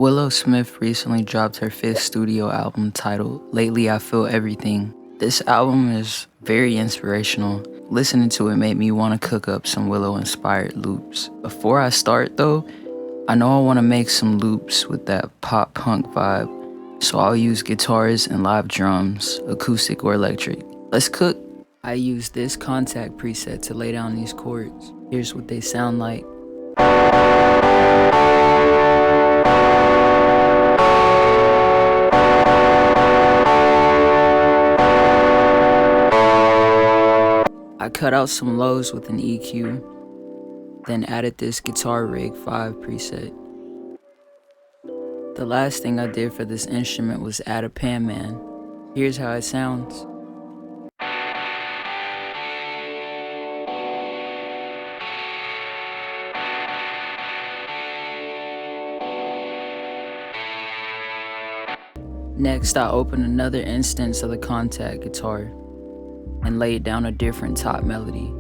Willow Smith recently dropped her fifth studio album titled Lately I Feel Everything. This album is very inspirational. Listening to it made me want to cook up some Willow inspired loops. Before I start though, I know I want to make some loops with that pop punk vibe, so I'll use guitars and live drums, acoustic or electric. Let's cook. I use this contact preset to lay down these chords. Here's what they sound like. I cut out some lows with an EQ, then added this Guitar Rig 5 preset. The last thing I did for this instrument was add a pan man. Here's how it sounds. Next, I opened another instance of the contact guitar and laid down a different top melody.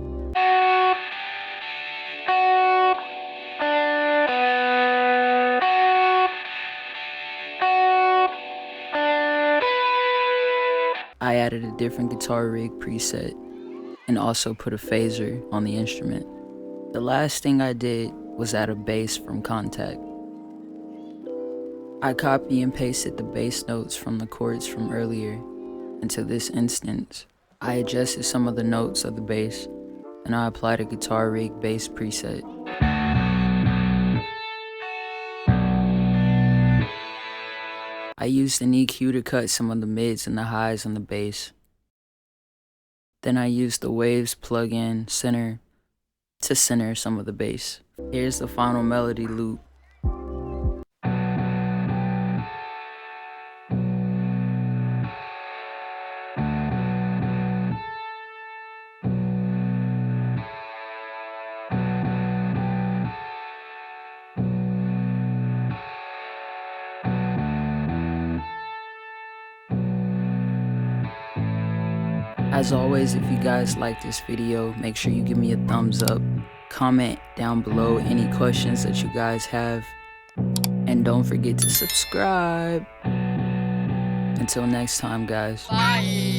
I added a different Guitar Rig preset and also put a phaser on the instrument. The last thing I did was add a bass from Contact. I copy and pasted the bass notes from the chords from earlier into this instance. I adjusted some of the notes of the bass, and I applied a Guitar Rig bass preset. I used an EQ to cut some of the mids and the highs on the bass. Then I used the Waves plug-in center to center some of the bass. Here's the final melody loop. As always, if you guys like this video, make sure you give me a thumbs up. Comment down below any questions that you guys have. And don't forget to subscribe. Until next time, guys. Bye.